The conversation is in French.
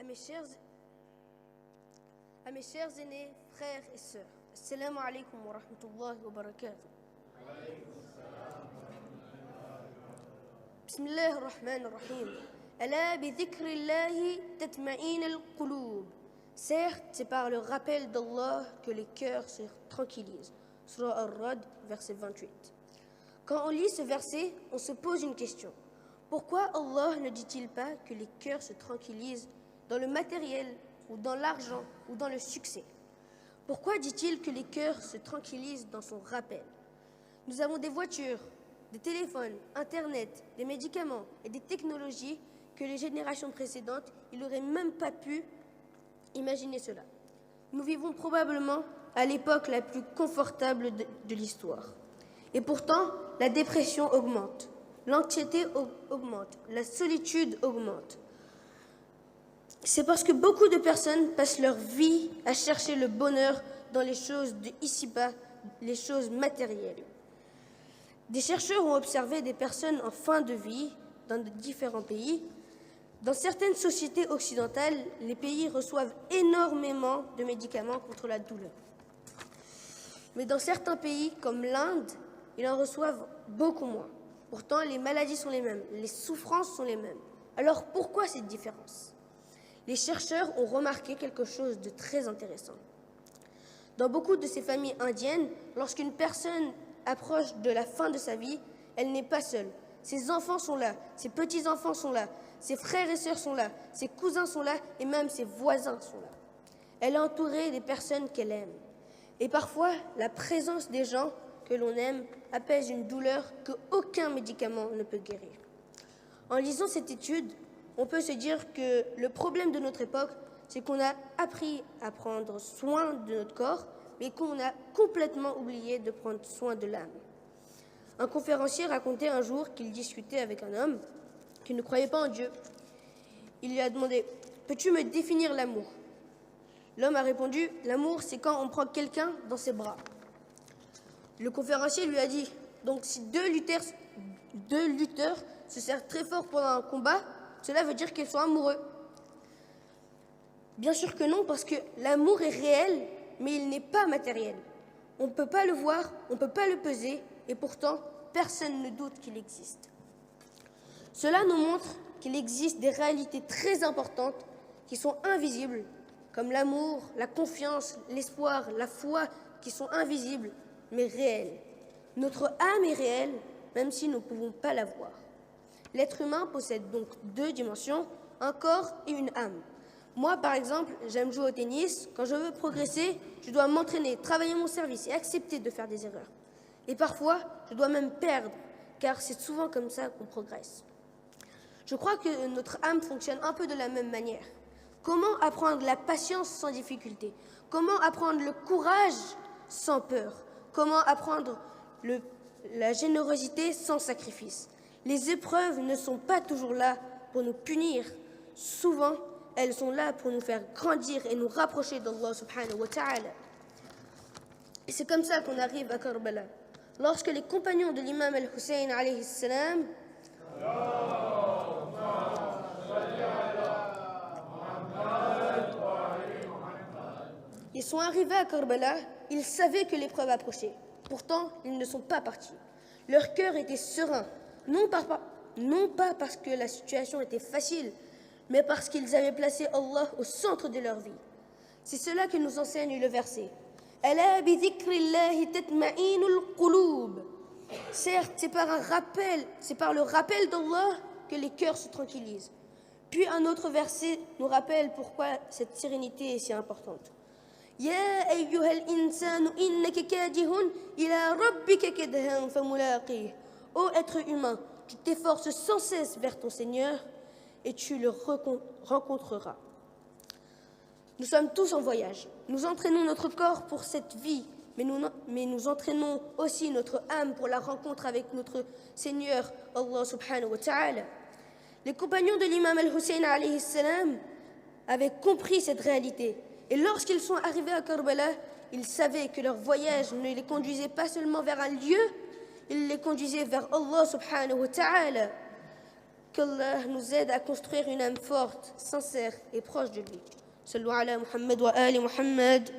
À mes chers aînés, frères et sœurs, Assalamu alaikum wa rahmatullahi wa barakatuh. Bismillah ar-Rahman ar-Rahim. Ala bi dhikrillahi tatma'in al-qulub. Certes, c'est par le rappel d'Allah que les cœurs se tranquillisent. Surah Ar-Rad, verset 28. Quand on lit ce verset, on se pose une question. Pourquoi Allah ne dit-il pas que les cœurs se tranquillisent dans le matériel ou dans l'argent ou dans le succès? Pourquoi dit-il que les cœurs se tranquillisent dans son rappel? Nous avons des voitures, des téléphones, Internet, des médicaments et des technologies que les générations précédentes, ils n'auraient même pas pu imaginer cela. Nous vivons probablement à l'époque la plus confortable de l'histoire. Et pourtant, la dépression augmente, l'anxiété augmente, la solitude augmente. C'est parce que beaucoup de personnes passent leur vie à chercher le bonheur dans les choses de ici-bas, les choses matérielles. Des chercheurs ont observé des personnes en fin de vie dans de différents pays. Dans certaines sociétés occidentales, les pays reçoivent énormément de médicaments contre la douleur. Mais dans certains pays, comme l'Inde, ils en reçoivent beaucoup moins. Pourtant, les maladies sont les mêmes, les souffrances sont les mêmes. Alors pourquoi cette différence? Les chercheurs ont remarqué quelque chose de très intéressant. Dans beaucoup de ces familles indiennes, lorsqu'une personne approche de la fin de sa vie, elle n'est pas seule. Ses enfants sont là, ses petits-enfants sont là, ses frères et sœurs sont là, ses cousins sont là et même ses voisins sont là. Elle est entourée des personnes qu'elle aime. Et parfois, la présence des gens que l'on aime apaise une douleur qu'aucun médicament ne peut guérir. En lisant cette étude, on peut se dire que le problème de notre époque, c'est qu'on a appris à prendre soin de notre corps, mais qu'on a complètement oublié de prendre soin de l'âme. Un conférencier racontait un jour qu'il discutait avec un homme qui ne croyait pas en Dieu. Il lui a demandé « Peux-tu me définir l'amour ?» L'homme a répondu « L'amour, c'est quand on prend quelqu'un dans ses bras. » Le conférencier lui a dit « Donc si deux lutteurs se serrent très fort pendant un combat, cela veut dire qu'ils sont amoureux. » Bien sûr que non, parce que l'amour est réel, mais il n'est pas matériel. On ne peut pas le voir, on ne peut pas le peser, et pourtant, personne ne doute qu'il existe. Cela nous montre qu'il existe des réalités très importantes qui sont invisibles, comme l'amour, la confiance, l'espoir, la foi, qui sont invisibles, mais réelles. Notre âme est réelle, même si nous ne pouvons pas la voir. L'être humain possède donc deux dimensions, un corps et une âme. Moi, par exemple, j'aime jouer au tennis. Quand je veux progresser, je dois m'entraîner, travailler mon service et accepter de faire des erreurs. Et parfois, je dois même perdre, car c'est souvent comme ça qu'on progresse. Je crois que notre âme fonctionne un peu de la même manière. Comment apprendre la patience sans difficulté? Comment apprendre le courage sans peur? Comment apprendre la générosité sans sacrifice? Les épreuves ne sont pas toujours là pour nous punir. Souvent, elles sont là pour nous faire grandir et nous rapprocher d'Allah subhanahu wa ta'ala. Et c'est comme ça qu'on arrive à Karbala. Lorsque les compagnons de l'imam al-Hussein alayhi salam ils sont arrivés à Karbala, ils savaient que l'épreuve approchait. Pourtant, ils ne sont pas partis. Leur cœur était serein, non pas parce que la situation était facile, mais parce qu'ils avaient placé Allah au centre de leur vie. C'est cela que nous enseigne le verset. Ala bi dhikrillahi tatma'inul qulub. Certes, c'est par le rappel d'Allah que les cœurs se tranquillisent. Puis un autre verset nous rappelle pourquoi cette sérénité est si importante. Ya ayyuhal insanu innaka kadihun ila rabbika kadhan famulaqih. Ô être humain, tu t'efforces sans cesse vers ton Seigneur et tu le rencontreras. Nous sommes tous en voyage. Nous entraînons notre corps pour cette vie, mais nous entraînons aussi notre âme pour la rencontre avec notre Seigneur, Allah subhanahu wa ta'ala. Les compagnons de l'imam al-Hussein alayhi salam avaient compris cette réalité. Et lorsqu'ils sont arrivés à Karbala, ils savaient que leur voyage ne les conduisait pas seulement vers un lieu, il les conduisait vers Allah subhanahu wa ta'ala. Qu'Allah nous aide à construire une âme forte, sincère et proche de lui. Sallu ala Muhammad wa ali Muhammad.